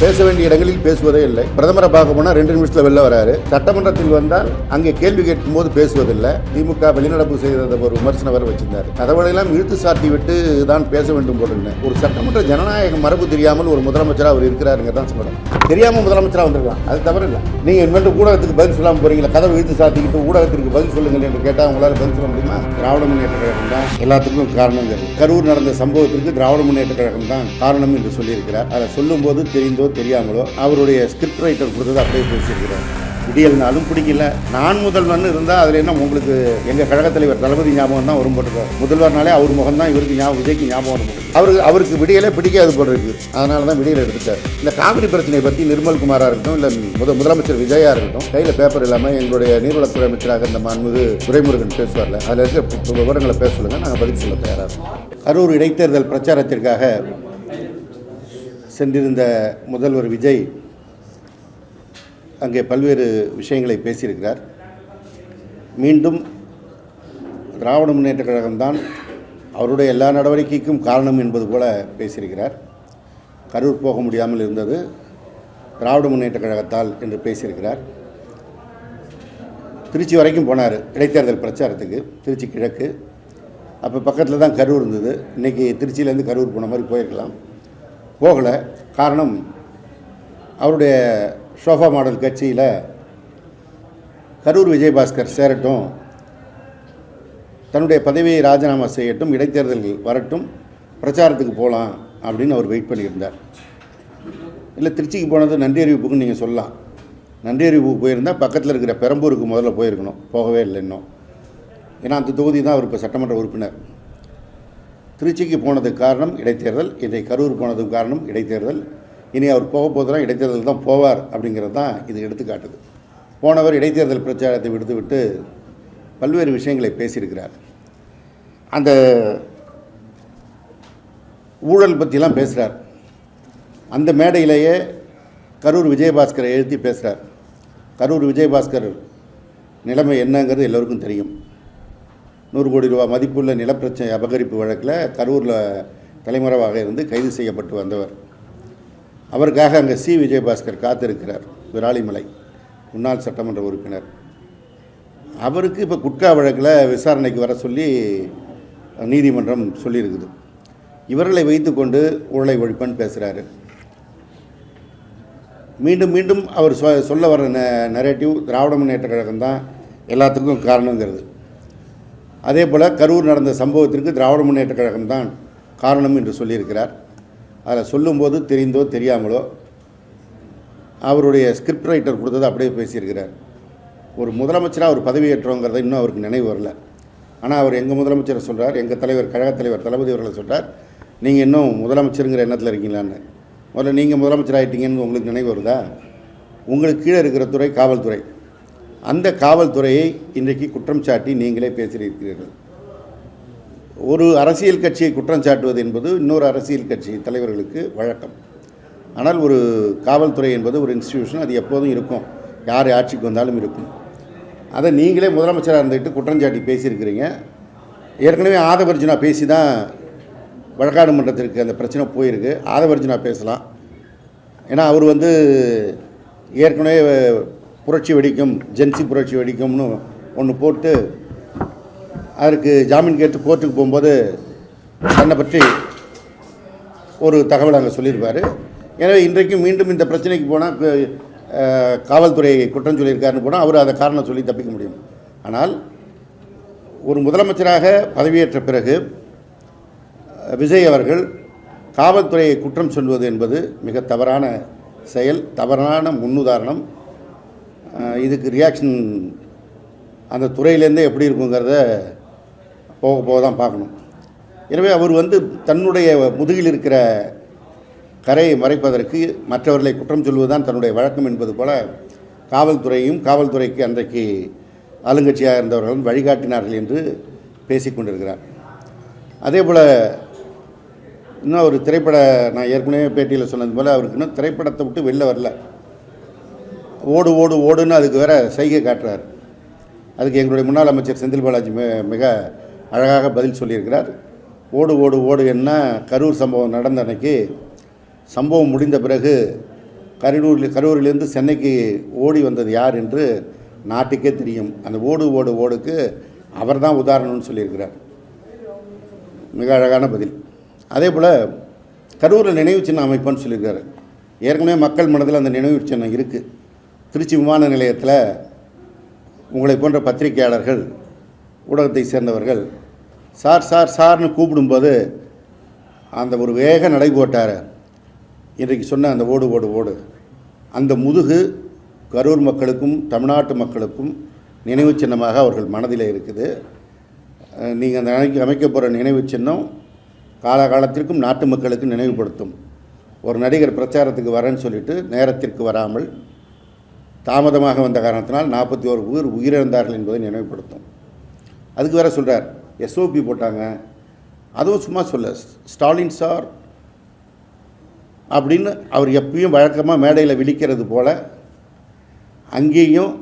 பேச வேண்டிய இடங்களில் பேசுவதே இல்லை. பிரதமரை பார்க்க போனால் 2 நிமிஷத்தில் வெளில வராரு. சட்டமன்றத்தில் வந்தால் அங்கே கேள்வி கேட்கும் போது பேசுவதில்லை. திமுக வெளிநடப்பு செய்த ஒரு விமர்சனம் வர வச்சிருந்தார். அதவளையெல்லாம் இழுத்து சாட்டி விட்டு தான் பேச வேண்டும் போல. ஒரு சட்டமன்ற ஜனநாயக மரபு தெரியாமல் ஒரு முதலமைச்சராக அவர் இருக்கிறாருங்க தான் சொல்லணும். தெரியாமல் முதலமைச்சராக வந்திருக்கலாம், அது தவறு இல்லை. நீங்கள் இனிமேல் ஊடகத்துக்கு பதில் சொல்லாமல் போறீங்களா? கதவை இழுத்து சாத்திக்கிட்டு ஊடகத்திற்கு பதில் சொல்லுங்கள் என்று கேட்டால் அவங்களால பதில் சொல்ல முடியுமா? திராவிட முன்னேற்ற கழகம் தான் எல்லாத்துக்கும் காரணம். கரூர் நடந்த சம்பவத்திற்கு திராவிட முன்னேற்ற கழகம் தான் காரணம் என்று சொல்லியிருக்கிறார். அதை சொல்லும் போது தெரிந்தோ தெரியாமலோ அவருடைய ஸ்கிரிப்ட் ரைட்டர் கொடுத்தது அப்படியே பேசியிருக்கிறார். விடியல்னாலும் பிடிக்கல. நான் முதல்வர்னு இருந்தால் அதில் என்ன உங்களுக்கு எங்கள் கழகத் தலைவர் தளபதி ஞாபகம் தான் வரும் போட்டுருக்கார். முதல்வர்னாலே அவர் முகம் தான் இவருக்கு ஞாபகம், விஜய்க்கு ஞாபகம் வரும். அவருக்கு விடியலே பிடிக்காது போல இருக்குது. அதனால தான் விடியல் எடுத்துட்டார். இந்த காவிரி பிரச்சனையை பற்றி நிர்மல்குமாராக இருக்கட்டும், இல்லை முதலமைச்சர் விஜயா இருக்கட்டும், கையில் பேப்பர் இல்லாமல் எங்களுடைய நீர்வளத்துறை அமைச்சராக இந்த மாண்புமிகு துரைமுருகன் பேசுவார்ல, அதில் இருக்க விவரங்களை பேச சொல்லுங்கள், நாங்கள் பதில் சொல்ல தயாராக இருக்கோம். கரூர் இடைத்தேர்தல் பிரச்சாரத்திற்காக சென்றிருந்த முதல்வர் விஜய் அங்கே பல்வேறு விஷயங்களை பேசியிருக்கிறார். மீண்டும் திராவிட முன்னேற்ற கழகம்தான் அவருடைய எல்லா நடவடிக்கைக்கும் காரணம் என்பது போல பேசியிருக்கிறார். கரூர் போக முடியாமல் இருந்தது திராவிட முன்னேற்ற கழகத்தால் என்று பேசியிருக்கிறார். திருச்சி வரைக்கும் போனார் இடைத்தேர்தல் பிரச்சாரத்துக்கு, திருச்சி கிழக்கு. அப்போ பக்கத்தில் தான் கரூர் இருந்தது. இன்றைக்கி திருச்சியிலேருந்து கரூர் போன மாதிரி போயிருக்கலாம், போகலை. காரணம், அவருடைய ஷோஃபா மாடல் கட்சியில் கரூர் விஜயபாஸ்கர் சேரட்டும், தன்னுடைய பதவியை ராஜினாமா செய்யட்டும், இடைத்தேர்தல்கள் வரட்டும், பிரச்சாரத்துக்கு போகலாம் அப்படின்னு அவர் வெயிட் பண்ணியிருந்தார். இல்லை, திருச்சிக்கு போனது நன்றி அறிவிப்புக்குன்னு நீங்கள் சொல்லலாம். நன்றி அறிவிப்புக்கு போயிருந்தால் பக்கத்தில் இருக்கிற பெரம்பூருக்கு முதல்ல போயிருக்கணும், போகவே இல்லை இன்னும். ஏன்னா அந்த தொகுதி தான் அவர் இப்போ சட்டமன்ற உறுப்பினர். திருச்சிக்கு போனதுக்கு காரணம் இடைத்தேர்தல், இன்றைக்கு கரூர் போனதுக்கு காரணம் இடைத்தேர்தல். இனி அவர் போக போதெல்லாம் இடைத்தேர்தல் தான் போவார் அப்படிங்கிறது தான் இது எடுத்துக்காட்டுது. போனவர் இடைத்தேர்தல் பிரச்சாரத்தை விடுத்துவிட்டு பல்வேறு விஷயங்களை பேசியிருக்கிறார். அந்த ஊழல் பற்றிலாம் பேசுகிறார். அந்த மேடையிலேயே கரூர் விஜயபாஸ்கரை எழுத்தி பேசுகிறார். கரூர் விஜயபாஸ்கர் நிலைமை என்னங்கிறது எல்லோருக்கும் தெரியும். 100 கோடி ரூபா மதிப்புள்ள நிலப்பிரச்சனை அபகரிப்பு வழக்கில் கரூரில் தலைமறைவாக இருந்து கைது செய்யப்பட்டு வந்தவர். அவருக்காக அங்கே விஜயபாஸ்கர் காத்திருக்கிறார். விராலிமலை முன்னாள் சட்டமன்ற உறுப்பினர். அவருக்கு இப்போ குட்கா வழக்கில் விசாரணைக்கு வர சொல்லி நீதிமன்றம் சொல்லியிருக்குது. இவர்களை வைத்துக்கொண்டு ஊழலை ஒழிப்பன்னு பேசுகிறாரு. மீண்டும் மீண்டும் அவர் சொல்ல வர நரேட்டிவ் திராவிட முன்னேற்ற கழகம் தான் எல்லாத்துக்கும் காரணங்கிறது. அதே போல் கரூர் நடந்த சம்பவத்திற்கு திராவிட முன்னேற்ற கழகம் தான் காரணம் என்று சொல்லியிருக்கிறார். அதில் சொல்லும்போது தெரிந்தோ தெரியாமலோ அவருடைய ஸ்கிரிப்ட் ரைட்டர் கொடுத்தது அப்படியே பேசியிருக்கிறார். ஒரு முதலமைச்சராக அவர் பதவியேற்றோங்கிறத இன்னும் அவருக்கு நினைவு வரல. ஆனால் அவர் எங்கள் முதலமைச்சரை சொல்கிறார், எங்கள் தலைவர் கழகத் தலைவர் தளபதி அவர்களை சொல்கிறார், நீங்கள் இன்னும் முதலமைச்சருங்கிற எண்ணத்தில் இருக்கீங்களான்னு. முதல்ல நீங்கள் முதலமைச்சர் ஆகிட்டீங்கன்னு உங்களுக்கு நினைவு வருதா? உங்களுக்கு கீழே இருக்கிற துறை காவல்துறை. அந்த காவல்துறையை இன்றைக்கு குற்றம் சாட்டி நீங்களே பேசியிருக்கிறீர்கள். ஒரு அரசியல் கட்சியை குற்றம் சாட்டுவது என்பது இன்னொரு அரசியல் கட்சி தலைவர்களுக்கு வழக்கம். ஆனால் ஒரு காவல்துறை என்பது ஒரு இன்ஸ்டிடியூஷன், அது எப்போதும் இருக்கும், யார் ஆட்சிக்கு வந்தாலும் இருக்கும். அதை நீங்களே முதலமைச்சராக இருந்துட்டு குற்றம் சாட்டி பேசியிருக்கிறீங்க. ஏற்கனவே ஆதவர்ஜுனா பேசி தான் வழக்காடு மன்றத்திற்கு அந்த பிரச்சனை போயிருக்கு. ஆதவர்ஜுனா பேசலாம். ஏன்னா அவர் ஏற்கனவே புரட்சி வெடிக்கும், ஜென்சி புரட்சி வெடிக்கும்னு ஒன்று போட்டு அதற்கு ஜாமீன் கேட்டு கோர்ட்டுக்கு போகும்போது தன்னை பற்றி ஒரு தகவல் அங்கே சொல்லியிருப்பார். எனவே இன்றைக்கும் மீண்டும் இந்த பிரச்சனைக்கு போனால் காவல்துறை குற்றம் சொல்லியிருக்காருன்னு போனால் அவர் அதை காரணம் சொல்லி தப்பிக்க முடியும். ஆனால் ஒரு முதலமைச்சராக பதவியேற்ற பிறகு விஜய் அவர்கள் காவல்துறையை குற்றம் சொல்வது என்பது மிக தவறான செயல், தவறான முன்னுதாரணம். இதுக்கு ரியாக்ஷன் அந்த துறையிலேருந்தே எப்படி இருக்குங்கிறத போக போக தான் பார்க்கணும். எனவே அவர் தன்னுடைய முதுகில் இருக்கிற கரையை மறைப்பதற்கு மற்றவர்களை குற்றம் சொல்வதுதான் தன்னுடைய வழக்கம் என்பது போல காவல்துறையும் காவல்துறைக்கு அன்றைக்கு ஆளுங்கட்சியாக இருந்தவர்களும் வழிகாட்டினார்கள் என்று பேசிக்கொண்டிருக்கிறார். அதே போல் இன்னும் ஒரு நான் ஏற்கனவே பேட்டியில் சொன்னது போல் அவருக்கு இன்னும் திரைப்படத்தை விட்டு வெளில வரல. ஓடு ஓடு ஓடுன்னு அதுக்கு வேற சைகை காட்டுறார். அதுக்கு எங்களுடைய முன்னாள் அமைச்சர் செந்தில் பாலாஜி மிக அழகாக பதில் சொல்லியிருக்கிறார். ஓடு ஓடு ஓடு என்ன, கரூர் சம்பவம் நடந்த அன்னைக்கு சம்பவம் முடிந்த பிறகு கரூரிலிருந்து சென்னைக்கு ஓடி வந்தது யார் என்று நாட்டுக்கே தெரியும். அந்த ஓடுக்கு அவர் தான் உதாரணம்னு சொல்லியிருக்கிறார். மிக அழகான பதில். அதே போல் கரூரில் நினைவு சின்னம் அமைப்புன்னு சொல்லியிருக்காரு. ஏற்கனவே மக்கள் மனதில் அந்த நினைவு சின்னம் இருக்குது. திருச்சி விமான நிலையத்தில் உங்களை போன்ற பத்திரிகையாளர்கள், ஊடகத்தை சேர்ந்தவர்கள் சார்னு கூப்பிடும்போது அந்த ஒரு வேக நடை போட்டார். இன்றைக்கு சொன்ன அந்த ஓடு அந்த முதுகு கரூர் மக்களுக்கும் தமிழ்நாட்டு மக்களுக்கும் நினைவு சின்னமாக அவர்கள் மனதில் இருக்குது. நீங்கள் அந்த அமைக்க போகிற நினைவு சின்னம் காலகாலத்திற்கும் நாட்டு மக்களுக்கு நினைவுபடுத்தும். ஒரு நடிகர் பிரச்சாரத்துக்கு வரேன்னு சொல்லிட்டு நேரத்திற்கு வராமல் தாமதமாக வந்த காரணத்தினால் 41 பேர் உயிரிழந்தார்கள் என்பதை நினைவுபடுத்தும். அதுக்கு வேற சொல்கிறார், எஸ்ஓபி போட்டாங்க. அதுவும் சும்மா சொல்ல, ஸ்டாலின் சார் அப்படின்னு அவர் எப்பயும் வழக்கமாக மேடையில் விழிக்கிறது போல் அங்கேயும்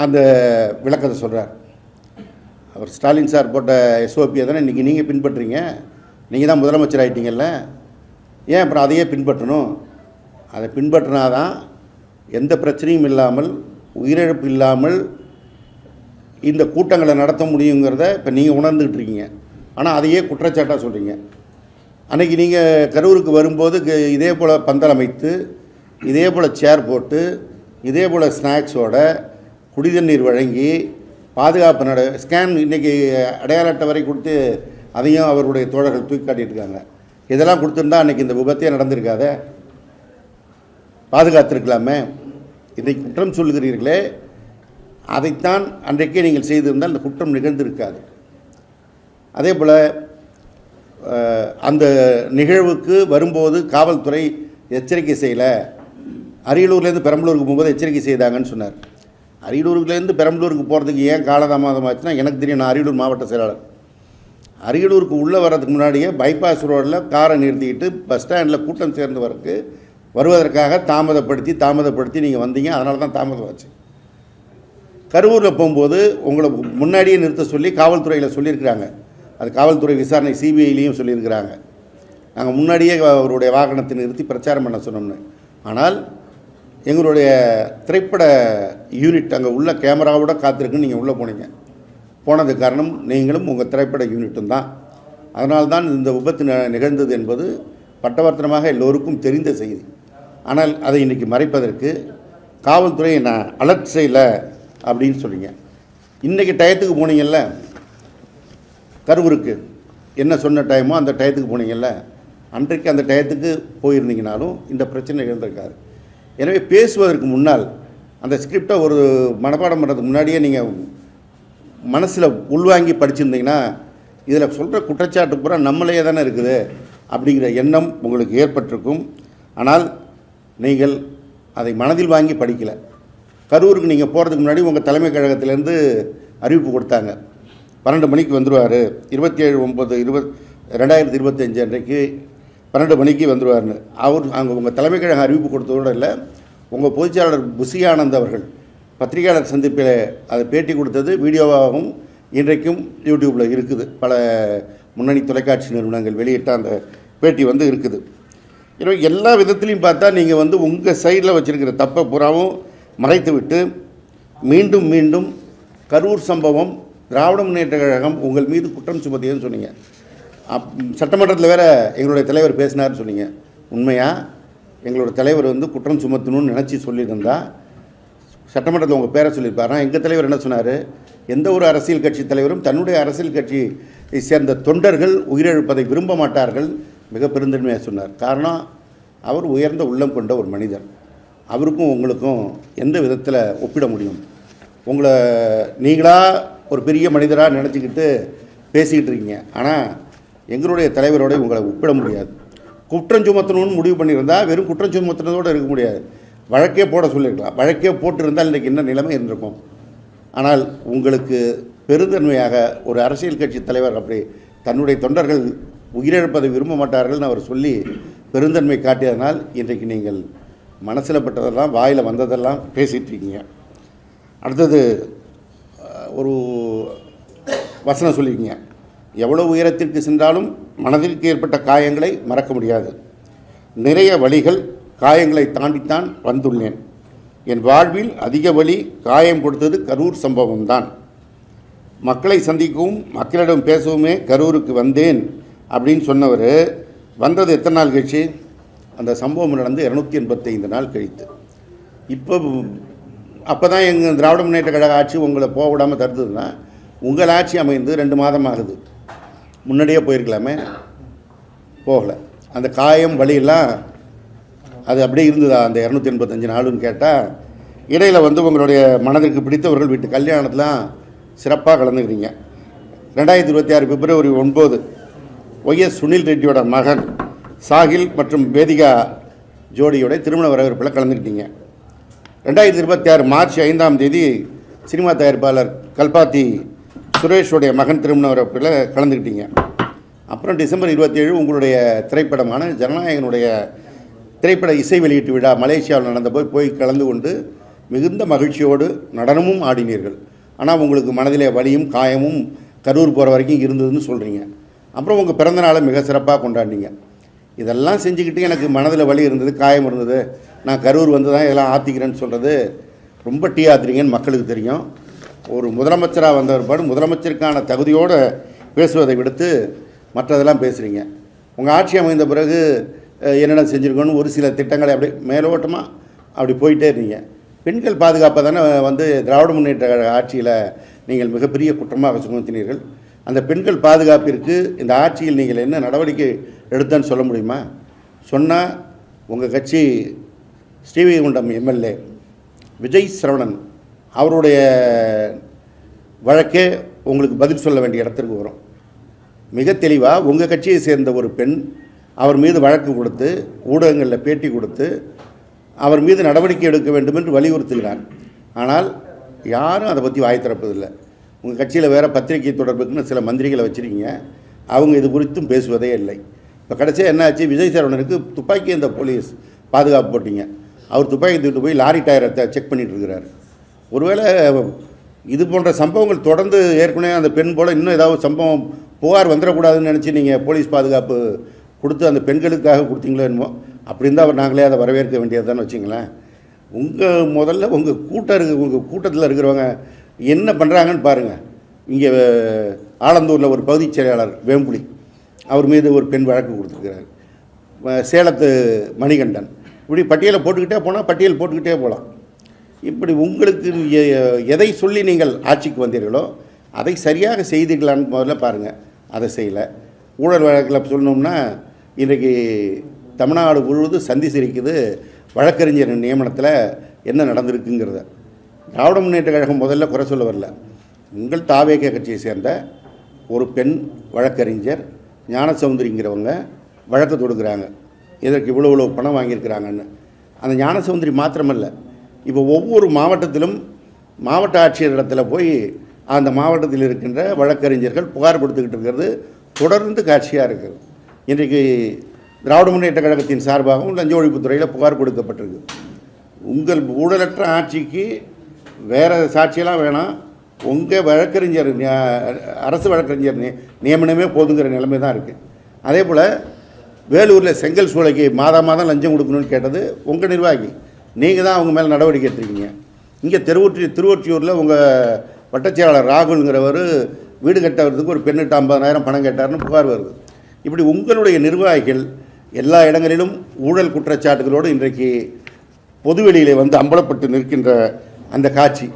அந்த விளக்கத்தை சொல்கிறார். அவர் ஸ்டாலின் சார் போட்ட எஸ்ஓபியை தானே இன்றைக்கி நீங்கள் பின்பற்றுறீங்க, நீங்கள் தான் முதலமைச்சர் ஆகிட்டீங்கல்ல, ஏன் அப்புறம் அதையே பின்பற்றணும்? அதை பின்பற்றினாதான் எந்த பிரச்சனையும் இல்லாமல், உயிரிழப்பு இல்லாமல் இந்த கூட்டங்களை நடத்த முடியுங்கிறத இப்போ நீங்கள் உணர்ந்துக்கிட்டு இருக்கீங்க. ஆனால் அதையே குற்றச்சாட்டாக சொல்கிறீங்க. அன்றைக்கி நீங்கள் கரூருக்கு வரும்போது இதே போல் பந்தல் அமைத்து, இதே போல் சேர் போட்டு, இதே போல் ஸ்நாக்ஸோட குடிதண்ணீர் வழங்கி பாதுகாப்பு ஸ்கேன் இன்றைக்கி அடையாள அட்டை வரை கொடுத்து அதையும் அவருடைய தோழர்கள் தூக்கி காட்டிகிட்டு இருக்காங்க. இதெல்லாம் கொடுத்துருந்தா அன்றைக்கி இந்த விபத்தே நடந்திருக்காத, பாதுகாத்திருக்கலாமே. இதை குற்றம் சொல்லுகிறீர்களே, அதைத்தான் அன்றைக்கே நீங்கள் செய்திருந்தால் இந்த குற்றம் நிகழ்ந்திருக்காது. அதே போல் அந்த நிகழ்வுக்கு வரும்போது காவல்துறை எச்சரிக்கை செய்யலை. அரியலூர்லேருந்து பெரம்பலூருக்கு போகும்போது எச்சரிக்கை செய்தாங்கன்னு சொன்னார். அரியலூர்லேருந்து பெரம்பலூருக்கு போகிறதுக்கு ஏன் காலதாமதம் ஆச்சுன்னா எனக்கு தெரியும். நான் அரியலூர் மாவட்ட செயலாளர். அரியலூருக்கு உள்ளே வர்றதுக்கு முன்னாடியே பைபாஸ் ரோடில் காரை நிறுத்திக்கிட்டு பஸ் ஸ்டாண்டில் கூட்டம் சேர்ந்து வருவதற்காக தாமதப்படுத்தி நீங்கள் வந்தீங்க. அதனால தான் தாமதம் ஆச்சு. கரூரில் போகும்போது உங்களை முன்னாடியே நிறுத்த சொல்லி காவல்துறையில் சொல்லியிருக்கிறாங்க. அது காவல்துறை விசாரணை சிபிஐலேயும் சொல்லியிருக்கிறாங்க. நாங்கள் முன்னாடியே அவருடைய வாகனத்தை நிறுத்தி பிரச்சாரம் பண்ண சொன்னோம்னு. ஆனால் எங்களுடைய திரைப்பட யூனிட் அங்கே உள்ள கேமராவோட காத்திருக்குன்னு நீங்கள் உள்ளே போனீங்க. போனதுக்கு காரணம் நீங்களும் உங்கள் திரைப்பட யூனிட்டும் தான். அதனால்தான் இந்த விபத்து நிகழ்ந்தது என்பது பட்டவர்த்தனமாக எல்லோருக்கும் தெரிந்த செய்தி. ஆனால் அதை இன்றைக்கி மறைப்பதற்கு காவல்துறை நான் அலர்ட் செய்யலை அப்படின்னு சொல்லிங்க. இன்றைக்கி டயத்துக்கு போனீங்கல்ல, கரூருக்கு என்ன சொன்ன டைமோ அந்த டயத்துக்கு போனீங்கல்ல, அன்றைக்கு அந்த டயத்துக்கு போயிருந்தீங்கனாலும் இந்த பிரச்சனை நிகழ்ந்திருக்காது. எனவே பேசுவதற்கு முன்னால் அந்த ஸ்கிரிப்டை ஒரு மனப்பாடம் பண்ணுறதுக்கு முன்னாடியே நீங்கள் மனசில் உள்வாங்கி படிச்சிருந்தீங்கன்னா இதில் சொல்கிற குற்றச்சாட்டு பூரா நம்மளே தானே இருக்குது அப்படிங்கிற எண்ணம் உங்களுக்கு ஏற்பட்டிருக்கும். ஆனால் நீங்கள் அதை மனதில் வாங்கி படிக்கலை. கரூருக்கு நீங்கள் போகிறதுக்கு முன்னாடி உங்கள் தலைமை கழகத்திலேருந்து அறிவிப்பு கொடுத்தாங்க, 12 மணிக்கு வந்துடுவார், 27/9/2025 அன்றைக்கு 12 மணிக்கு வந்துடுவார்னு. அங்கே உங்கள் தலைமை கழகம் அறிவிப்பு கொடுத்ததோடு இல்லை, உங்கள் பொதுச்செயலாளர் புசி ஆனந்த் அவர்கள் பத்திரிகையாளர் சந்திப்பில் அதை பேட்டி கொடுத்தது வீடியோவாகவும் இன்றைக்கும் யூடியூப்பில் இருக்குது. பல முன்னணி தொலைக்காட்சி நிறுவனங்கள் வெளியிட்ட அந்த பேட்டி இருக்குது. எனவே எல்லா விதத்துலையும் பார்த்தா நீங்கள் உங்கள் சைடில் வச்சுருக்கிற தப்பை பூராவும் மறைத்து விட்டு மீண்டும் மீண்டும் கரூர் சம்பவம் திராவிட முன்னேற்ற கழகம் உங்கள் மீது குற்றம் சுமத்தியதுன்னு சொன்னீங்க. சட்டமன்றத்தில் வேறு எங்களுடைய தலைவர் பேசினார்னு சொன்னீங்க. உண்மையாக எங்களோட தலைவர் குற்றம் சுமத்தணும்னு நினச்சி சொல்லியிருந்தா சட்டமன்றத்தில் உங்கள் பேரை சொல்லியிருப்பார். எங்கள் தலைவர் என்ன சொன்னார்? எந்த ஒரு அரசியல் கட்சி தலைவரும் தன்னுடைய அரசியல் கட்சியை சேர்ந்த தொண்டர்கள் உயிரிழப்பதை விரும்ப மாட்டார்கள், மிக பெருந்தன்மையாக சொன்னார். காரணம், அவர் உயர்ந்த உள்ளம் கொண்ட ஒரு மனிதர். அவருக்கும் உங்களுக்கும் எந்த விதத்தில் ஒப்பிட முடியும்? உங்களை நீங்களாக ஒரு பெரிய மனிதராக நினச்சிக்கிட்டு பேசிக்கிட்டு இருக்கீங்க. ஆனால் எங்களுடைய தலைவரோட உங்களை ஒப்பிட முடியாது. குற்றம் சுமத்தணும்னு முடிவு பண்ணியிருந்தால் வெறும் குற்றம் சுமத்துனதோடு இருக்க முடியாது, வழக்கே போட சொல்லியிருக்கலாம். வழக்கே போட்டிருந்தால் இன்றைக்கி என்ன நிலைமை இருந்திருக்கும். ஆனால் உங்களுக்கு பெருந்தன்மையாக ஒரு அரசியல் கட்சி தலைவர் அப்படி தன்னுடைய தொண்டர்கள் உயிரிழப்பதை விரும்ப மாட்டார்கள்னு அவர் சொல்லி பெருந்தன்மை காட்டியதனால் இன்றைக்கு நீங்கள் மனசில் பட்டதெல்லாம் வாயில் வந்ததெல்லாம் பேசிகிட்ருக்கீங்க. அடுத்தது ஒரு வசனம் சொல்லியிருக்கீங்க, எவ்வளோ உயரத்திற்கு சென்றாலும் மனதிற்கு ஏற்பட்ட காயங்களை மறக்க முடியாது, நிறைய வழிகள் காயங்களை தாண்டித்தான் வந்துள்ளேன். என் வாழ்வில் அதிக வலி காயம் கொடுத்தது கரூர் சம்பவம்தான். மக்களை சந்திக்கவும் மக்களிடம் பேசவுமே கரூருக்கு வந்தேன் அப்படின்னு சொன்னவர் வந்தது எத்தனை நாள் கழிச்சு? அந்த சம்பவம் நடந்து 285 நாள் கழித்து. அப்போ தான் எங்கள் திராவிட முன்னேற்ற கழக ஆட்சி உங்களை போக விடாமல் தடுத்ததுன்னா உங்கள் ஆட்சி அமைந்து 2 மாதம் ஆகுது. முன்னாடியே போயிருக்கலாமே, போகலை. அந்த காயம் வலியெல்லாம் அது அப்படியே இருந்ததா அந்த 285 நாளுன்னு கேட்டால், இடையில் உங்களுடைய மனதிற்கு பிடித்தவர்கள் வீட்டு கல்யாணத்தெலாம் சிறப்பாக கலந்துக்கிறீங்க. 2026 பிப்ரவரி 9 ஒய்எஸ் சுனில் ரெட்டியோட மகன் சாகில் மற்றும் வேதிகா ஜோடியோட திருமண வரவேற்பில் கலந்துக்கிட்டீங்க. 2026 மார்ச் 5ஆம் தேதி சினிமா தயாரிப்பாளர் கல்பாத்தி சுரேஷோடைய மகன் திருமண வரவேற்பில் கலந்துக்கிட்டீங்க. அப்புறம் டிசம்பர் 27 உங்களுடைய திரைப்படமான ஜனநாயகனுடைய திரைப்பட இசை வெளியீட்டு விழா மலேசியாவில் நடந்த போய் கலந்து கொண்டு மிகுந்த மகிழ்ச்சியோடு நடனமும் ஆடினீர்கள். ஆனால் உங்களுக்கு மனதிலே வலியும் காயமும் கரூர் போகிற வரைக்கும் இருந்ததுன்னு சொல்கிறீங்க. அப்புறம் உங்கள் பிறந்த நாளை மிக சிறப்பாக கொண்டாடினீங்க. இதெல்லாம் செஞ்சுக்கிட்டு எனக்கு மனதில் வலி இருந்தது, காயம் இருந்தது, நான் கரூர் வந்து தான் இதெல்லாம் ஆற்றிக்கிறேன்னு சொல்கிறது ரொம்ப டீ ஆத்துறீங்கன்னு மக்களுக்கு தெரியும். ஒரு முதலமைச்சராக வந்தவர்பாடு முதலமைச்சருக்கான தகுதியோடு பேசுவதை விடுத்து மற்றதெல்லாம் பேசுகிறீங்க. உங்கள் ஆட்சி அமைந்த பிறகு என்னென்ன செஞ்சுருக்கோன்னு ஒரு சில திட்டங்களை அப்படி மேலோட்டமாக அப்படி போயிட்டே இருந்தீங்க. பெண்கள் பாதுகாப்பை தானே திராவிட முன்னேற்ற ஆட்சியில் நீங்கள் மிகப்பெரிய குற்றமாக சுமத்தினீர்கள். அந்த பெண்கள் பாதுகாப்பிற்கு இந்த ஆட்சியில் நீங்கள் என்ன நடவடிக்கை எடுத்தேன்னு சொல்ல முடியுமா? சொன்னால் உங்கள் கட்சி ஸ்ரீவைகுண்டம் எம்எல்ஏ விஜய் சரவணன் அவருடைய வழக்கே உங்களுக்கு பதில் சொல்ல வேண்டிய இடத்திற்கு வரும். மிக தெளிவாக உங்கள் கட்சியை சேர்ந்த ஒரு பெண் அவர் மீது வழக்கு கொடுத்து ஊடகங்களில் பேட்டி கொடுத்து அவர் மீது நடவடிக்கை எடுக்க வேண்டும் என்று வலியுறுத்துகிறார். ஆனால் யாரும் அதை பற்றி வாய் திறப்பதில்லை. உங்கள் கட்சியில் வேறு பத்திரிகை தொடர்புக்குன்னு சில மந்திரிகளை வச்சுருக்கீங்க, அவங்க இது குறித்தும் பேசுவதே இல்லை. இப்போ கடைசியாக என்ன ஆச்சு? விஜய் சரவணனுக்கு துப்பாக்கி இந்த போலீஸ் பாதுகாப்பு போட்டிங்க. அவர் துப்பாக்கி தூக்கிட்டு போய் லாரி டயரை செக் பண்ணிகிட்டு இருக்கிறார். ஒருவேளை இது போன்ற சம்பவங்கள் தொடர்ந்து ஏற்கனவே அந்த பெண் போல் இன்னும் ஏதாவது சம்பவம் புகார் வந்துடக்கூடாதுன்னு நினச்சி நீங்கள் போலீஸ் பாதுகாப்பு கொடுத்து அந்த பெண்களுக்காக கொடுத்தீங்களோ என்னமோ. அப்படி இருந்தால் அவர் நாங்களே அதை வரவேற்க வேண்டியது தான் வச்சுங்களேன். முதல்ல உங்கள் கூட்டத்தில் இருக்கிறவங்க என்ன பண்ணுறாங்கன்னு பாருங்கள். இங்கே ஆலந்தூரில் ஒரு பகுதிச் செயலாளர் வேம்புலி அவர் மீது ஒரு பெண் வழக்கு கொடுத்துருக்கிறார். சேலத்து மணிகண்டன், இப்படி பட்டியலை போட்டுக்கிட்டே போகலாம். இப்படி உங்களுக்கு எதை சொல்லி நீங்கள் ஆட்சிக்கு வந்தீர்களோ அதை சரியாக செய்தீர்களான்னு முதல்ல பாருங்கள். அதை செய்யலை. ஊழல் வழக்கில் சொல்லணும்னா இன்றைக்கி தமிழ்நாடு முழுவதும் சந்தி சிரிக்குது வழக்கறிஞர் நியமனத்தில் என்ன நடந்திருக்குங்கிறத. திராவிட முன்னேற்ற கழகம் முதல்ல குறை சொல்ல வரல. உங்கள் தாவேக கட்சியை சேர்ந்த ஒரு பெண் வழக்கறிஞர் ஞானசௌந்தரிங்கிறவங்க வழக்கு தொடுக்கிறாங்க. இதற்கு இவ்வளோ பணம் வாங்கியிருக்கிறாங்கன்னு. அந்த ஞானசௌந்தரி மாத்திரமல்ல, இப்போ ஒவ்வொரு மாவட்டத்திலும் மாவட்ட ஆட்சியரிடத்தில் போய் அந்த மாவட்டத்தில் இருக்கின்ற வழக்கறிஞர்கள் புகார் கொடுத்துக்கிட்டு இருக்கிறது தொடர்ந்து காட்சியாக இருக்குது. இன்றைக்கு திராவிட முன்னேற்ற கழகத்தின் சார்பாகவும் லஞ்ச ஒழிப்புத்துறையில் புகார் கொடுக்கப்பட்டிருக்கு. உங்கள் ஊழலற்ற ஆட்சிக்கு வேறு சாட்சியெல்லாம் வேணாம், உங்கள் வழக்கறிஞர் அரசு வழக்கறிஞர் நியமனமே போதுங்கிற நிலைமை தான் இருக்குது. அதே போல் வேலூரில் செங்கல் சூளைக்கு மாதம் லஞ்சம் கொடுக்கணும்னு கேட்டது உங்கள் நிர்வாகி, நீங்கள் தான் அவங்க மேலே நடவடிக்கை எடுத்துருக்கீங்க. இங்கே திருவொற்றியூரில் உங்கள் வட்டச்செயலாளர் ராகுல்ங்கிறவர் வீடு கட்டுறதுக்கு ஒரு பெண்ணிட்ட 50,000 பணம் கேட்டார்னு புகார் வருது. இப்படி உங்களுடைய நிர்வாகிகள் எல்லா இடங்களிலும் ஊழல் குற்றச்சாட்டுகளோடு இன்றைக்கு பொதுவெளியில் அம்பலப்பட்டு நிற்கின்ற அந்த காட்சி.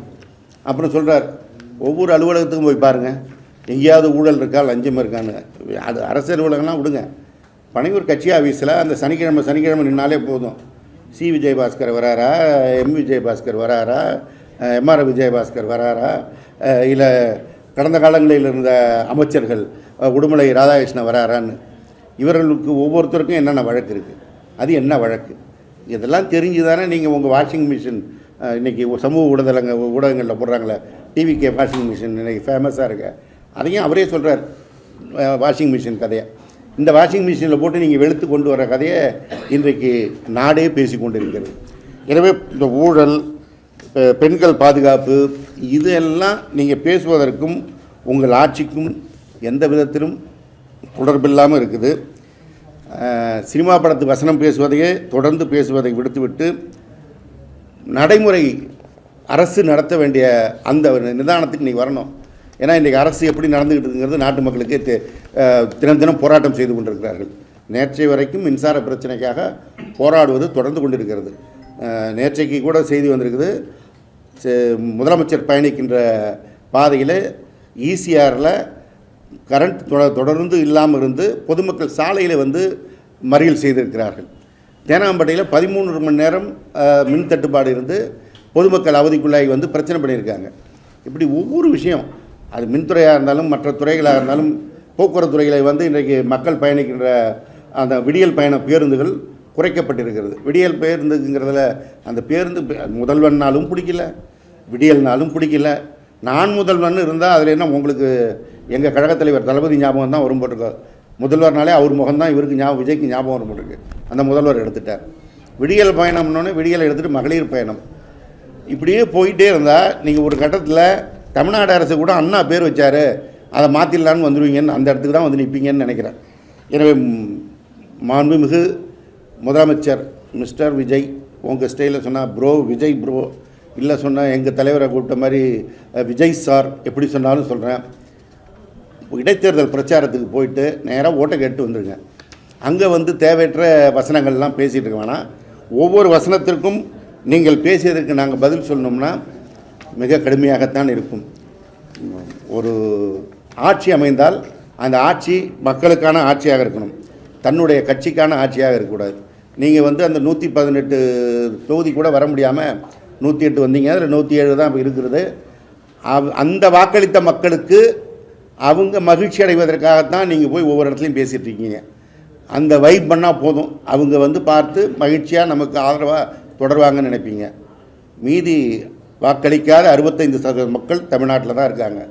அப்புறம் சொல்கிறார், ஒவ்வொரு அலுவலகத்துக்கும் போய் பாருங்கள், எங்கேயாவது ஊழல் இருக்கா லஞ்சம் இருக்கான்னு. அது அரசு அலுவலகம்லாம் விடுங்க, பனையூர் கட்சி ஆஃபீஸில் அந்த சனிக்கிழமை நின்னாலே போதும். சி விஜயபாஸ்கர் வராரா, எம் விஜயபாஸ்கர் வராரா, எம்ஆர் விஜயபாஸ்கர் வராரா, இல்லை கடந்த காலங்களில் இருந்த அமைச்சர்கள் உடுமலை ராதாகிருஷ்ணன் வராரான்னு. இவர்களுக்கு ஒவ்வொருத்தருக்கும் என்னென்ன வழக்கு இருக்குது, அது என்ன வழக்கு, இதெல்லாம் தெரிஞ்சு தானே நீங்கள் உங்கள் வாஷிங் மிஷின் இன்றைக்கி சமூக ஊடகங்களில் போடுறாங்களே, டிவிகே வாஷிங் மிஷின் இன்றைக்கி ஃபேமஸாக இருக்கு. அதையும் அவரே சொல்கிறார் வாஷிங் மிஷின் கதையை. இந்த வாஷிங் மிஷினில் போட்டு நீங்கள் வெளுத்து கொண்டு வர கதையை இன்றைக்கு நாடே பேசி கொண்டு இருக்கிறது. எனவே இந்த ஊழல், பெண்கள் பாதுகாப்பு, இதெல்லாம் நீங்கள் பேசுவதற்கும் உங்கள் ஆட்சிக்கும் எந்த விதத்திலும் தொடர்பில்லாமல் இருக்குது. சினிமா படத்து வசனம் பேசுவதையே தொடர்ந்து பேசுவதை விடுத்துவிட்டு நடைமுறை அரசு நடத்த வேண்டிய அந்த நிதானத்துக்கு இன்றைக்கி வரணும். ஏன்னா இன்றைக்கி அரசு எப்படி நடந்துக்கிட்டு இருக்குங்கிறது நாட்டு மக்களுக்கே தினம் தினம் போராட்டம் செய்து கொண்டிருக்கிறார்கள். நேற்றைய வரைக்கும் மின்சார பிரச்சனைக்காக போராடுவது தொடர்ந்து கொண்டிருக்கிறது. நேற்றைக்கு கூட செய்தி வந்திருக்குது, முதலமைச்சர் பயணிக்கின்ற பாதையில் ஈசிஆரில் கரண்ட் தொடர்ந்து இல்லாமல் இருந்து பொதுமக்கள் சாலையில் வந்து மறியல் செய்திருக்கிறார்கள். தேனாம்பேட்டையில் 13 மணி நேரம் மின் தட்டுப்பாடு இருந்து பொதுமக்கள் அவதிக்குள்ளாகி வந்து பிரச்சனை பண்ணியிருக்காங்க. இப்படி ஒவ்வொரு விஷயம், அது மின்துறையாக இருந்தாலும் மற்ற துறைகளாக இருந்தாலும் போக்குவரத்து துறைகளை வந்து இன்றைக்கு மக்கள் பயணிக்கின்ற அந்த விடியல் பயண பேருந்துகள் குறைக்கப்பட்டிருக்கிறது. விடியல் பேருந்துங்கிறதுல அந்த பேருந்து முதல்வன்னாலும் பிடிக்கல, விடியல்னாலும் பிடிக்கல. நான் முதல்வன் இருந்தால் அதில் என்ன உங்களுக்கு எங்கள் கழகத் தலைவர் தளபதி ஞாபகம் தான் வரும் போட்டிருக்கோம். முதல்வர்னாலே அவர் முகம்தான் இவருக்கு ஞாபகம், விஜய்க்கு ஞாபகம் வரும் போட்டிருக்கு. அந்த முதல்வர் எடுத்துட்டார். விடியல் பயணம்னோடனே விடியலை எடுத்துகிட்டு மகளிர் பயணம். இப்படியே போயிட்டே இருந்தால் நீங்கள் ஒரு கட்டத்தில் தமிழ்நாடு அரசு கூட அண்ணா பேர் வச்சார், அதை மாற்றிடலான்னு வந்துடுவீங்கன்னு அந்த இடத்துக்கு தான் வந்து நிற்பீங்கன்னு நினைக்கிறேன். எனவே மாண்புமிகு முதலமைச்சர் மிஸ்டர் விஜய், உங்கள் ஸ்டைலில் சொன்னால் ப்ரோ விஜய் ப்ரோ, இல்லை சொன்னால் எங்கள் தலைவரை கூப்பிட்ட மாதிரி விஜய் சார், எப்படி சொன்னாலும் சொல்கிறேன். இடைத்தேர்தல் பிரச்சாரத்துக்கு போயிட்டு நேராக ஓட்டை கேட்டு வந்துடுங்க. அங்கே வந்து தேவையற்ற வசனங்கள்லாம் பேசிகிட்டு இருக்க வேணாம். ஒவ்வொரு வசனத்திற்கும் நீங்கள் பேசியதற்கு நாங்கள் பதில் சொல்லணும்னா மிக கடுமையாகத்தான் இருக்கும். ஒரு ஆட்சி அமைந்தால் அந்த ஆட்சி மக்களுக்கான ஆட்சியாக இருக்கணும், தன்னுடைய கட்சிக்கான ஆட்சியாக இருக்கக்கூடாது. நீங்கள் வந்து அந்த 118 தொகுதி கூட வர முடியாமல் 108 வந்தீங்க, அதில் 107 தான் இப்போ இருக்கிறது. அந்த வாக்களித்த மக்களுக்கு அவங்க மகிழ்ச்சி அடைவதற்காகத்தான் நீங்கள் போய் ஒவ்வொரு இடத்துலையும் பேசிகிட்டு இருக்கீங்க. அந்த வைப் பண்ணால் போதும், அவங்க வந்து பார்த்து மகிழ்ச்சியாக நமக்கு ஆதரவாக தொடருவாங்கன்னு நினைப்பீங்க. மீதி வாக்களிக்காத 65% மக்கள் தமிழ்நாட்டில் தான் இருக்காங்க.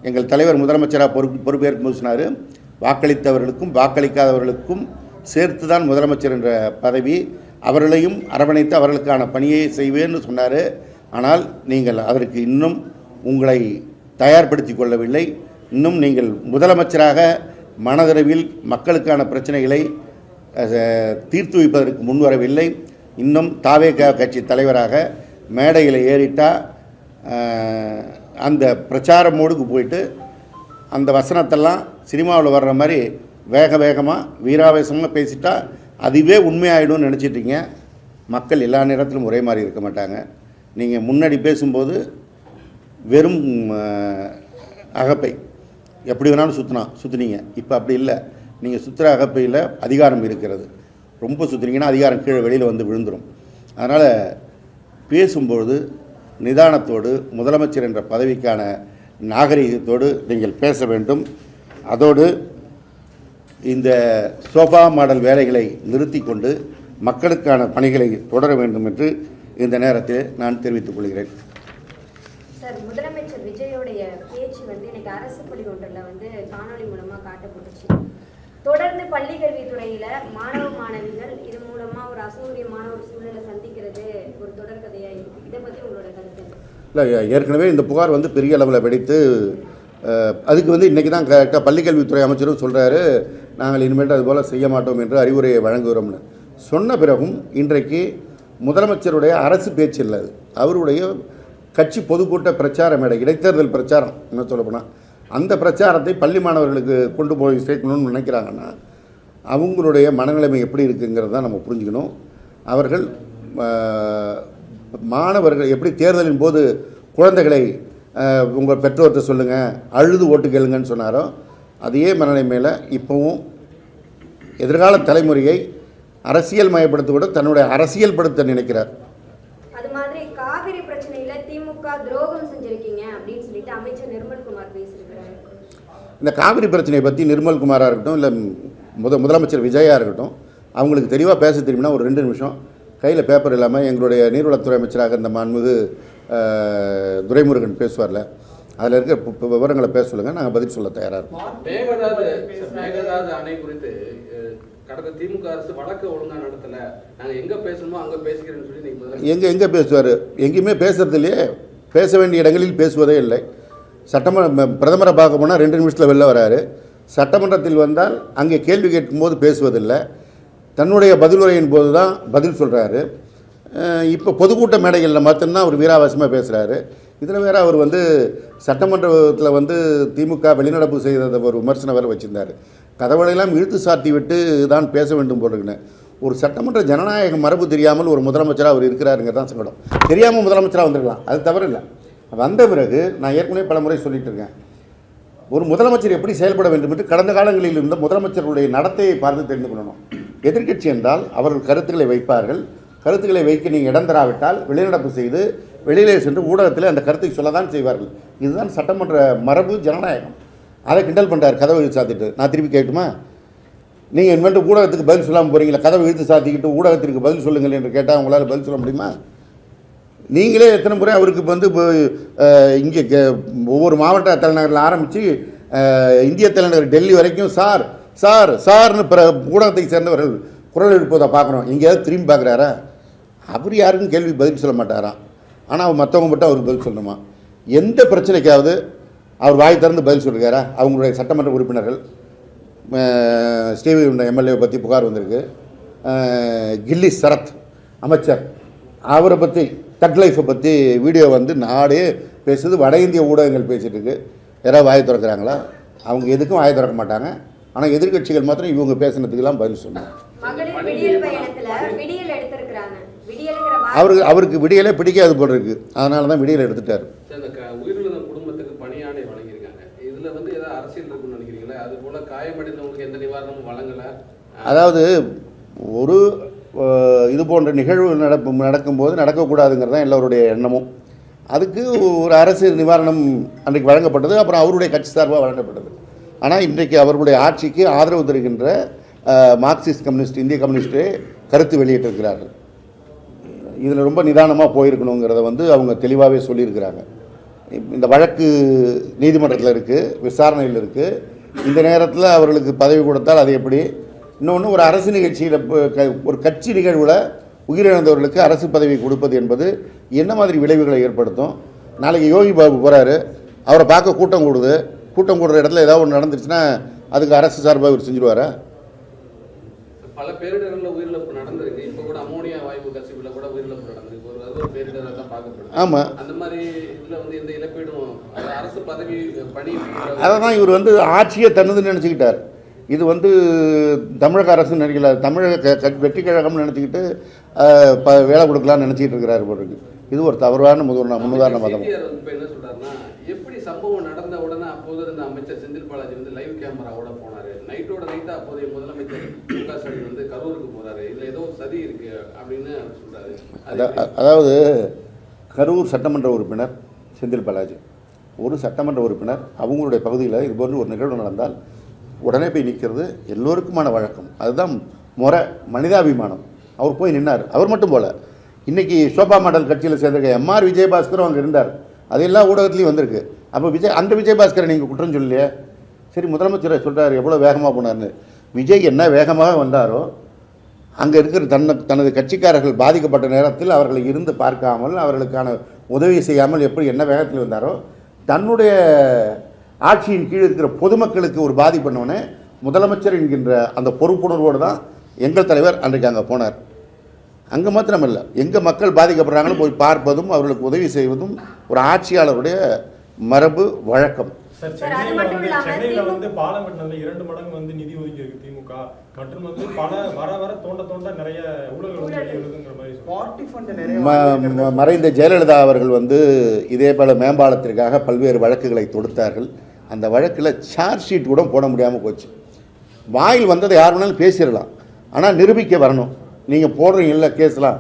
எங்கள் தலைவர் முதலமைச்சராக பொறுப்பேற்கும் சொன்னார், வாக்களித்தவர்களுக்கும் வாக்களிக்காதவர்களுக்கும் சேர்த்து தான் முதலமைச்சர் என்ற பதவி, அவர்களையும் அரவணைத்து அவர்களுக்கான பணியை செய்வேன்னு சொன்னார். ஆனால் நீங்கள் அதற்கு இன்னும் உங்களை தயார்படுத்தி கொள்ளவில்லை. இன்னும் நீங்கள் முதலமைச்சராக மனதளவில் மக்களுக்கான பிரச்சனைகளை தீர்த்து வைப்பதற்கு முன்வரவில்லை. இன்னும் தாவேகா கட்சி தலைவராக மேடையில் ஏறிட்டால் அந்த பிரச்சார மோடுக்கு போயிட்டு அந்த வசனத்தெல்லாம் சினிமாவில் வர்ற மாதிரி வேக வேகமாக வீராவேசமாக பேசிட்டா அதுவே உண்மையாயிடும்னு நினச்சிட்டிங்க. மக்கள் எல்லா நேரத்திலும் ஒரே மாதிரி இருக்க மாட்டாங்க. நீங்கள் முன்னாடி பேசும்போது வெறும் அகப்பை எப்படி வேணாலும் சுற்றுனீங்க. இப்போ அப்படி இல்லை, நீங்கள் சுற்றுற அகப்பையில் அதிகாரம் இருக்கிறது. ரொம்ப சுற்றுனீங்கன்னா அதிகாரம் கீழே வெளியில் வந்து விழுந்துடும். அதனால் பேசும்பொழுது நிதானத்தோடு முதலமைச்சர் என்ற பதவிக்கான நாகரிகத்தோடு நீங்கள் பேச வேண்டும். அதோடு இந்த சோஃபா மாடல் வேலைகளை நிறுத்தி கொண்டு மக்களுக்கான பணிகளை தொடர வேண்டும் என்று இந்த நேரத்தில் நான் தெரிவித்துக் கொள்கிறேன். சார், முதலமைச்சர் விஜயோடைய பேச்சு வந்து இன்னைக்கு அரசு பள்ளி ஒன்றில் வந்து காணொலி மூலமாக காட்டப்பட்டுச்சு. தொடர்ந்து பள்ளி கல்வித்துறையில் மாணவ மாணவிகள் இது மூலமாக ஒரு அசௌகரியமான ஒரு சூழலை சந்திக்கிறது ஒரு தொடர்கதையாக இருக்குது. இதை பற்றி உங்களோட கருத்து? இல்லை, ஏற்கனவே இந்த புகார் வந்து பெரிய அளவில் வெடித்து அதுக்கு வந்து இன்றைக்கி தான் கரெக்டாக பள்ளிக்கல்வித்துறை அமைச்சரும் சொல்கிறாரு, நாங்கள் இனிமேல் அதுபோல் செய்ய மாட்டோம் என்று அறிவுரையை வழங்குகிறோம்னு சொன்ன பிறகும் இன்றைக்கு முதலமைச்சருடைய அரசு பேச்சு இல்லை, அது அவருடைய கட்சி பொதுக்கூட்ட பிரச்சார மேடை, இடைத்தேர்தல் பிரச்சாரம் என்ன சொல்லப்போனால் அந்த பிரச்சாரத்தை பள்ளி மாணவர்களுக்கு கொண்டு போய் சேர்க்கணும்னு நினைக்கிறாங்கன்னா அவங்களுடைய மனநிலைமை எப்படி இருக்குங்கிறத தான் நம்ம புரிஞ்சுக்கணும். அவர்கள் மாணவர்கள் எப்படி தேர்தலின் போது குழந்தைகளை உங்கள் பெற்றோர்கிட்ட சொல்லுங்கள், அழுது ஓட்டு கேளுங்கன்னு சொன்னாரோ அதே மனநிலைமையில் இப்போவும் எதிர்கால தலைமுறையை அரசியல் மயப்படுத்த விட தன்னுடைய அரசியல் படுத்த நினைக்கிறார். அது மாதிரி காவிரி பிரச்சனையில திமுக துரோகம் செஞ்சிருக்கீங்க அப்படின்னு சொல்லிட்டு அமைச்சர் நிர்மல்குமார் பேசியிருக்கிறாரு. இந்த காவிரி பிரச்சனையை பற்றி நிர்மல்குமாராக இருக்கட்டும், இல்லை முதலமைச்சர் விஜயா இருக்கட்டும், அவங்களுக்கு தெளிவாக பேச தெரியும்னா ஒரு 2 நிமிஷம் கையில் பேப்பர் இல்லாமல் எங்களுடைய நீர்வளத்துறை அமைச்சராக இருந்த மாண்புமிகு துரைமுருகன் பேசுவார்ல, அதில் இருக்க விவரங்களை பேச சொல்லுங்கள், நாங்கள் பதில் சொல்ல தயாராக இருக்கோம். மேகதாது அணை குறித்து கடந்த திமுக அரசு வழக்கு ஒழுங்காக நடத்தல, நாங்கள் எங்கே பேசணுமோ அங்கே பேசிக்கிறேன்னு சொல்லி எங்கே பேசுவார்? எங்கேயுமே பேசுறது இல்லையே, பேச வேண்டிய இடங்களில் பேசுவதே இல்லை. பிரதமரை பார்க்க போனால் 2 நிமிஷத்தில் வெளில வராரு. சட்டமன்றத்தில் வந்தால் அங்கே கேள்வி கேட்கும்போது பேசுவதில்லை. தன்னுடைய பதிலுரையின் போது தான் பதில் சொல்கிறாரு. இப்போ பொதுக்கூட்ட மேடைகளில் மட்டும்தான் அவர் வீராவாசமாக பேசுகிறாரு. இதில் வேறு அவர் வந்து சட்டமன்றத்தில் வந்து திமுக வெளிநடப்பு செய்த ஒரு விமர்சனம் வேறு வச்சுருந்தார். கதவுகளெல்லாம் இழுத்து சாத்தி விட்டு தான் பேச வேண்டும் போட்டுக்கின்னு ஒரு சட்டமன்ற ஜனநாயக மரபு தெரியாமல் ஒரு முதலமைச்சராக அவர் இருக்கிறாருங்க தான் சங்கடம். தெரியாமல் முதலமைச்சராக வந்திருக்கலாம், அது தவறு இல்லை. வந்த பிறகு நான் ஏற்கனவே பல முறை சொல்லிட்டு இருக்கேன், ஒரு முதலமைச்சர் எப்படி செயல்பட வேண்டும் என்று கடந்த காலங்களில் இருந்த முதலமைச்சர்களுடைய நடத்தையை பார்த்து தெரிந்து கொள்ளணும். எதிர்க்கட்சி என்றால் அவர்கள் கருத்துக்களை வைப்பார்கள். கருத்துக்களை வைக்க நீங்கள் இடம் தராவிட்டால் வெளிநடப்பு செய்து வெளியிலே சென்று ஊடகத்தில் அந்த கருத்தை சொல்லதான் செய்வார்கள். இதுதான் சட்டமன்ற மரபு, ஜனநாயகம். அதை கிண்டல் பண்ணுறார் கதவை இழுத்து சாத்திட்டு. நான் திருப்பி கேட்குமா, நீங்கள் இனிமேட்டு ஊடகத்துக்கு பதில் சொல்லாமல் போகிறீங்களா? கதவை இழுத்து சாத்திக்கிட்டு ஊடகத்திற்கு பதில் சொல்லுங்கள் என்று கேட்டால் உங்களால் பதில் சொல்ல முடியுமா? நீங்களே எத்தனை முறை அவருக்கு வந்து இங்கே ஒவ்வொரு மாவட்ட தலைநகரில் ஆரம்பித்து இந்திய தலைநகர் டெல்லி வரைக்கும் சார் சார் சார்னு பிற ஊடகத்தை சேர்ந்தவர்கள் குரல் எழுப்பதை பார்க்குறோம். எங்கேயாவது திரும்பி பார்க்குறாரா? அவர் யாருக்கும் கேள்வி பதில் சொல்ல மாட்டாராம். ஆனால் அவர் மற்றவங்க மட்டும் அவருக்கு பதில் சொல்லணுமா? எந்த பிரச்சனைக்காவது அவர் வாய் திறந்து பதில் சொல்லிருக்காரா? அவங்களுடைய சட்டமன்ற உறுப்பினர்கள் ஸ்ரீவி எம்எல்ஏவை பற்றி புகார் வந்திருக்கு. கில்லி சரத் அமைச்சர் அவரை பற்றி தக் லைஃப்பை பற்றி வீடியோ வந்து நாடே பேசுது, வட இந்திய ஊடகங்கள் பேசிகிட்டு இருக்கு. யாராவது வாயை திறக்கிறாங்களா? அவங்க எதுக்கும் வாயை திறக்க மாட்டாங்க. ஆனால் எதிர்கட்சிகள் மாத்திரம் இவங்க பேசுனதுக்கெல்லாம் பதில் சொல்லுவாங்க. அவருக்கு விடியலே பிடிக்காது போல இருக்கு, அதனால தான் விடியலை எடுத்துட்டார். உயிரிழந்த குடும்பத்துக்கு பணியாணை வழங்கியிருக்காங்க. இதில் வந்து ஏதாவது அரசியல் இருக்குன்னு நினைக்கிறீங்களா? அது போல காயமடைந்தவங்களுக்கு எந்த நிவாரணமும் வழங்கலை. அதாவது ஒரு இது போன்ற நிகழ்வு நடக்கும்போது நடக்கக்கூடாதுங்கிறது தான் எல்லோருடைய எண்ணமும். அதுக்கு ஒரு அரசு நிவாரணம் அன்றைக்கு வழங்கப்பட்டது, அப்புறம் அவருடைய கட்சி சார்பாக வழங்கப்பட்டது. ஆனால் இன்றைக்கு அவர்களுடைய ஆட்சிக்கு ஆதரவு தருகின்ற மார்க்சிஸ்ட் கம்யூனிஸ்ட், இந்திய கம்யூனிஸ்டே கருத்து வெளியிட்டிருக்கிறார்கள். இதில் ரொம்ப நிதானமாக போயிருக்கணுங்கிறத வந்து அவங்க தெளிவாகவே சொல்லியிருக்கிறாங்க. இந்த வழக்கு நீதிமன்றத்தில் இருக்குது, விசாரணையில் இருக்குது. இந்த நேரத்தில் அவர்களுக்கு பதவி கொடுத்தால் அது எப்படி? இன்னொன்று, ஒரு அரசு நிகழ்ச்சியில் ஒரு கட்சி நிகழ்வில் உயிரிழந்தவர்களுக்கு அரசு பதவி கொடுப்பது என்பது என்ன மாதிரி விளைவுகளை ஏற்படுத்தும்? நாளைக்கு யோகி பாபு போகிறாரு, அவரை பார்க்க கூட்டம் கூடுது. கூட்டம் கூடுற இடத்துல ஏதாவது ஒன்று நடந்துச்சுன்னா அதுக்கு அரசு சார்பாக இவர் செஞ்சுருவாரா? பல பேரிடர்களில் உயிரிழப்பு நடந்திருக்கு. இப்போ கூட அமோனியா வாயு கசிவில் கூட உயிரிழப்பு நடந்திருக்கு. ஒரு பேரிடராக தான் பார்க்கப்படுது. ஆமாம், அந்த மாதிரி இதில் வந்து எந்த இழப்பீடும் அரசு பதவி பணி அதை தான் இவர் வந்து ஆட்சியை தன்னுதுன்னு நினச்சிக்கிட்டார். இது வந்து தமிழக அரசு நினைக்கல, தமிழக வெற்றி கழகம்னு நினச்சிக்கிட்டு வேலை கொடுக்கலாம்னு நினச்சிக்கிட்டு இருக்கிறாரு போருக்கு. இது ஒரு தவறான முன்னுதாரணமாக தான். இப்போ என்ன சொல்கிறாருன்னா, எப்படி சம்பவம் நடந்த உடனே அப்போது இருந்த அமைச்சர் செந்தில் பாலாஜி வந்து லைவ் கேமராவோட போனார். நைட்டோட நைட்டாக அப்போதைய முதலமைச்சர் மு.க. ஸ்டாலின் வந்து கரூருக்கு போகிறாரு. இதில் ஏதோ சதி இருக்குது அப்படின்னு சொல்கிறாரு. அதாவது கரூர் சட்டமன்ற உறுப்பினர் செந்தில் பாலாஜி ஒரு சட்டமன்ற உறுப்பினர், அவங்களுடைய பகுதியில் இது போன்று ஒரு நிகழ்வு நடந்தால் உடனே போய் நிற்கிறது எல்லோருக்குமான வழக்கம். அதுதான் முறை, மனிதாபிமானம். அவர் போய் நின்னார். அவர் மட்டும் போல, இன்றைக்கி சோபா மாடல் கட்சியில் சேர்ந்திருக்க எம்ஆர் விஜயபாஸ்கரும் அங்கே இருந்தார். அது எல்லா ஊடகத்துலேயும் வந்திருக்கு. அப்போ அந்த விஜயபாஸ்கரை நீங்கள் குற்றம் சொல்லலையே. சரி, முதலமைச்சரை சொல்கிறார் எவ்வளோ வேகமாக போனார்னு. விஜய் என்ன வேகமாக வந்தாரோ அங்கே இருக்கிற தனது கட்சிக்காரர்கள் பாதிக்கப்பட்ட நேரத்தில் அவர்களை இருந்து பார்க்காமல், அவர்களுக்கான உதவி செய்யாமல் எப்படி என்ன வேகத்தில் வந்தாரோ, தன்னுடைய ஆட்சியின் கீழ் இருக்கிற பொதுமக்களுக்கு ஒரு பாதிப்பு பண்ணவனே முதலமைச்சர் என்கின்ற அந்த பொறுப்புணர்வோடு தான் எங்கள் தலைவர் அன்றைக்கு அங்கே போனார். அங்கே மாத்திரமல்ல, எங்கே மக்கள் பாதிக்கப்படுறாங்களோ போய் பார்ப்பதும் அவர்களுக்கு உதவி செய்வதும் ஒரு ஆட்சியாளருடைய மரபு, வழக்கம். சென்னையில் வந்து பாலம் கட்டினதுல 2 மடங்கு வந்து நிதி ஒதுக்கி இருக்கு திமுக. மற்றும் வந்து பல வர தோண்ட நிறைய ஊழல்கள். மறைந்த ஜெயலலிதா அவர்கள் வந்து இதே போல மேம்பாலத்திற்காக பல்வேறு வழக்குகளை தொடுத்தார்கள். அந்த வழக்கில் சார்ஜ் ஷீட் கூட போட முடியாமல் போச்சு. வாயில் வந்ததை யார் வேணாலும் பேசிடலாம், ஆனால் நிரூபிக்க வரணும். நீங்கள் போடுறீங்கல்ல கேஸ்லாம்,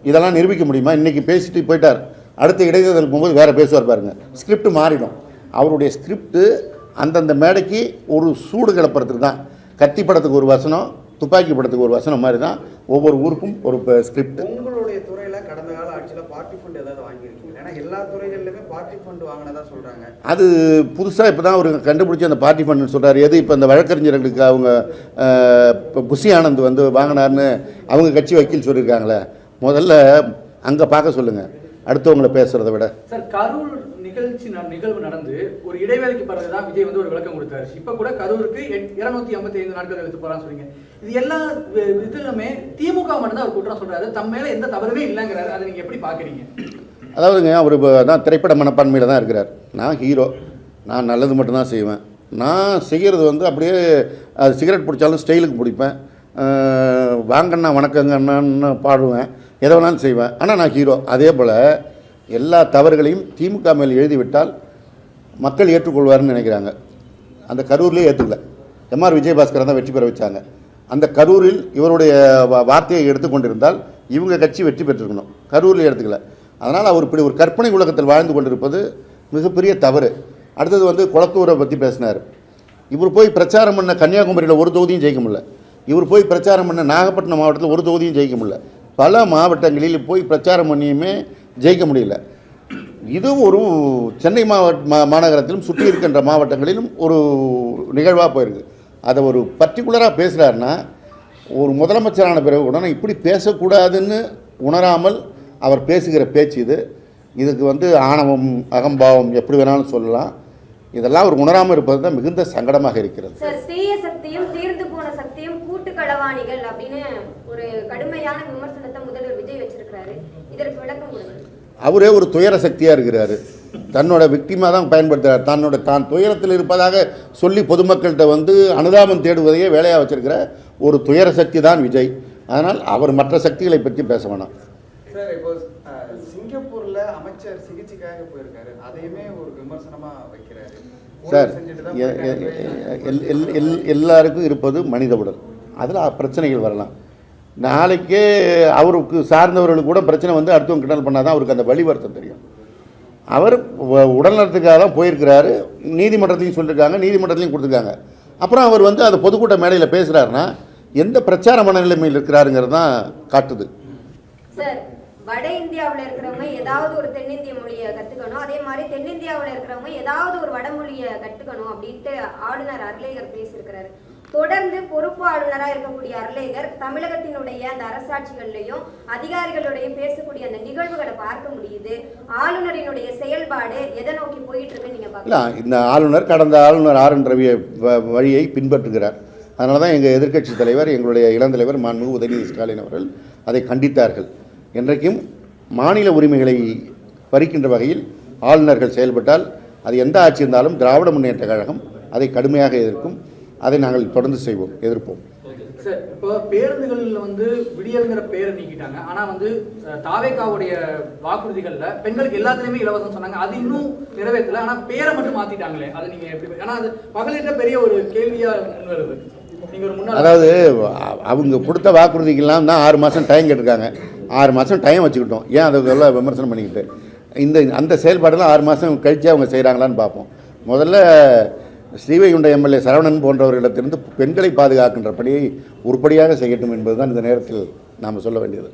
இதெல்லாம் நிரூபிக்க முடியுமா? இன்றைக்கி பேசிட்டு போயிட்டார், அடுத்த இடைத்தேர்தல் போகும்போது வேறு பேசுவார் பாருங்க. ஸ்கிரிப்ட் மாறிடும். அவருடைய ஸ்கிரிப்டு அந்தந்த மேடைக்கு ஒரு சூடு கிளப்புறதுக்கு தான். கத்தி படத்துக்கு ஒரு வசனம், துப்பாக்கி படத்துக்கு ஒரு வசனம் மாதிரி தான் ஒவ்வொரு ஊருக்கும் ஒரு ஸ்கிரிப்ட். உங்களுடைய துறையில் கடந்த கால ஆட்சியில் பார்ட்டி ஃபண்ட் ஏதாவது வாங்கியிருக்கீங்க? ஏன்னா எல்லா துறைகளிலுமே பார்ட்டி ஃபண்ட் வாங்கினதா சொல்கிறாங்க. அது புதுசாக இப்போ தான் அவர் கண்டுபிடிச்சி அந்த பார்ட்டி ஃபண்டுன்னு சொல்கிறார். எது இப்போ இந்த வழக்கறிஞர்களுக்கு அவங்க இப்போ புஷி ஆனந்த் வந்து வாங்கினார்னு அவங்க கட்சி வக்கீல் சொல்லியிருக்காங்களே. முதல்ல அங்கே பார்க்க சொல்லுங்கள். அடுத்தவங்களை பேசுகிறத விட. சார், கரூர் நிகழ்வு நடந்து ஒரு இடைவேளைக்கு பிறகுதான் விஜய் வந்து ஒரு விளக்கம் கொடுத்தாரு. இப்ப கூட கரூருக்கு 255 நாட்கள் கழித்து போறான்னு சொல்றீங்க. இது எல்லா இதுலுமே திமுக மட்டும்தான் அவர் குற்றம் சொல்றாரு, தம் மேல எந்த தவறுமே இல்லைங்கிறாரு. அதை நீங்க எப்படி பாக்குறீங்க? அதாவதுங்க, அவர் தான் திரைப்பட மனப்பான்மையில் தான் இருக்கிறார். நான் ஹீரோ, நான் நல்லது மட்டும்தான் செய்வேன். நான் செய்கிறது வந்து அப்படியே அது சிகரெட் பிடிச்சாலும் ஸ்டைலுக்கு பிடிப்பேன், வாங்கண்ணா வணக்கங்கண்ணான்னு பாடுவேன், எதை வேணாலும் செய்வேன். ஆனால் நான் ஹீரோ. அதே போல் எல்லா தவறுகளையும் திமுக மேல் எழுதிவிட்டால் மக்கள் ஏற்றுக்கொள்வார்னு நினைக்கிறாங்க. அந்த கரூர்லேயே ஏற்றுக்கல. எம்ஆர் விஜயபாஸ்கர் தான் வெற்றி பெற வச்சாங்க. அந்த கரூரில் இவருடைய வார்த்தையை எடுத்துக்கொண்டிருந்தால் இவங்க கட்சி வெற்றி பெற்றிருக்கணும். கரூரில் எடுத்துக்கல. அதனால் அவர் இப்படி ஒரு கற்பனை உலகத்தில் வாழ்ந்து கொண்டிருப்பது மிகப்பெரிய தவறு. அடுத்தது வந்து குளத்தூரை பற்றி பேசினார். இவர் போய் பிரச்சாரம் பண்ண கன்னியாகுமரியில் ஒரு தொகுதியும் ஜெயிக்க முடியல. இவர் போய் பிரச்சாரம் பண்ண நாகப்பட்டினம் மாவட்டத்தில் ஒரு தொகுதியும் ஜெயிக்க முடியல. பல மாவட்டங்களில் போய் பிரச்சாரம் பண்ணியுமே ஜெயிக்க முடியல. இது ஒரு சென்னை மாநகரத்திலும் சுற்றி இருக்கின்ற மாவட்டங்களிலும் ஒரு நிகழ்வாக போயிருக்கு. அதை ஒரு பர்டிகுலராக பேசுகிறாருன்னா, ஒரு முதலமைச்சரான பிறகு உடனே இப்படி பேசக்கூடாதுன்னு உணராமல் அவர் பேசுகிற பேச்சு இதுக்கு வந்து ஆணவம், அகம்பாவம் எப்படி வேணாலும் சொல்லலாம். இதெல்லாம் அவர் உணராமல் இருப்பது தான் மிகுந்த சங்கடமாக இருக்கிறது. சார், தீய சக்தியும் தீர்ந்து போன சக்தியும் கூட்டு களவாணிகள் அப்படின்னு ஒரு கடுமையான விமர்சனத்தை முதல்வர் விஜய் வச்சிருக்கிறாரு. இதற்கு விளக்கம் கொடுங்க. அவரே ஒரு துயர சக்தியாக இருக்கிறாரு. தன்னோட விக்டிமாக தான் பயன்படுத்துகிறார். தான் துயரத்தில் இருப்பதாக சொல்லி பொதுமக்கள்கிட்ட வந்து அனுதாபம் தேடுவதையே வேலையாக வச்சிருக்கிற ஒரு துயர சக்தி தான் விஜய். அதனால் அவர் மற்ற சக்திகளை பற்றி பேச வேணாம். சார், இப்போ சிங்கப்பூர்ல அமைச்சர் சிகிச்சைக்காக போயிருக்காரு, அதையுமே ஒரு விமர்சனமா வைக்கிறாரு. சார், எல்லாருக்கும் இருப்பது மனித உடல். அதில் பிரச்சனைகள் வரலாம். நாளைக்கே அவருக்கு சார்ந்தவர்களுக்கு கூட பிரச்சனை வந்து அடுத்தவங்க கிண்டல் பண்ணால் தான் அவருக்கு அந்த வழி வருத்தம் தெரியும். அவர் உடல்நலத்துக்காக தான் போயிருக்கிறாரு. நீதிமன்றத்தையும் சொல்லியிருக்காங்க, நீதிமன்றத்தையும் கொடுத்துருக்காங்க. அப்புறம் அவர் வந்து அதை பொதுக்கூட்ட மேடையில் பேசுகிறாருன்னா எந்த பிரச்சார மனநிலைமையில் இருக்கிறாருங்கிறது தான் காட்டுது. சார், வட இந்தியாவில் இருக்கிறவங்க ஏதாவது ஒரு தென்னிந்திய மொழியை கற்றுக்கணும், அதே மாதிரி தென்னிந்தியாவில் இருக்கிறவங்க ஏதாவது ஒரு வடமொழியை கற்றுக்கணும் அப்படின்ட்டு ஆளுநர் அருளேகர் பேசியிருக்கிறாரு. தொடர்ந்து பொறுப்பு ஆளுநராக இருக்கக்கூடிய அருளேகர் தமிழகத்தினுடைய அந்த அரசாட்சிகள்லையும் அதிகாரிகளோடையும் பேசக்கூடிய அந்த நிகழ்வுகளை பார்க்க முடியுது. ஆளுநரினுடைய செயல்பாடு எதை நோக்கி போயிட்டு இருக்குன்னு நீங்க பார்க்கலாம். இந்த ஆளுநர் கடந்த ஆளுநர் ஆர் என் ரவி வழியை பின்பற்றுகிறார். அதனால தான் எங்கள் எதிர்க்கட்சி தலைவர், எங்களுடைய இளந்தலைவர் மாண்புமிகு உதயநிதி ஸ்டாலின் அவர்கள் அதை கண்டித்தார்கள். என்றைக்கும் மாநில உரிமைகளை பறிக்கின்ற வகையில் ஆளுநர்கள் செயல்பட்டால் அது எந்த ஆட்சி இருந்தாலும் திராவிட முன்னேற்ற கழகம் அதை கடுமையாக எதிர்க்கும். அதை நாங்கள் தொடர்ந்து செய்வோம், எதிர்ப்போம். சார், இப்போ பேருந்துகளில் வந்து விடியல்ங்கிற பேரை நீக்கிட்டாங்க. ஆனால் வந்து தாவேகாவுடைய வாக்குறுதிகளில் பெண்களுக்கு எல்லாத்துலேயுமே இலவசம் சொன்னாங்க. அது இன்னும் நிறைவேற்றல. ஆனால் பேரை மட்டும் மாற்றிட்டாங்களே, அது நீங்கள் எப்படி? ஆனால் அது பகலிட்ட பெரிய ஒரு கேள்வியாக வருது. அதாவது அவங்க கொடுத்த வாக்குறுதிக்கெல்லாம் தான் 6 மாதம் டைம் கேட்டிருக்காங்க. 6 மாதம் டைம் வச்சுக்கிட்டோம். ஏன் அதுக்கெல்லாம் விமர்சனம் பண்ணிக்கிட்டு அந்த செயல்பாடெல்லாம் 6 மாதம் கழித்து அவங்க செய்கிறாங்களான்னு பார்ப்போம். முதல்ல ஸ்ரீவைகுண்ட எம்எல்ஏ சரவணன் போன்றவர்களிடத்திலிருந்து பெண்களை பாதுகாக்கின்ற பணியை உருப்படியாக செய்யட்டும் என்பதுதான் இந்த நேரத்தில் நாம் சொல்ல வேண்டியது.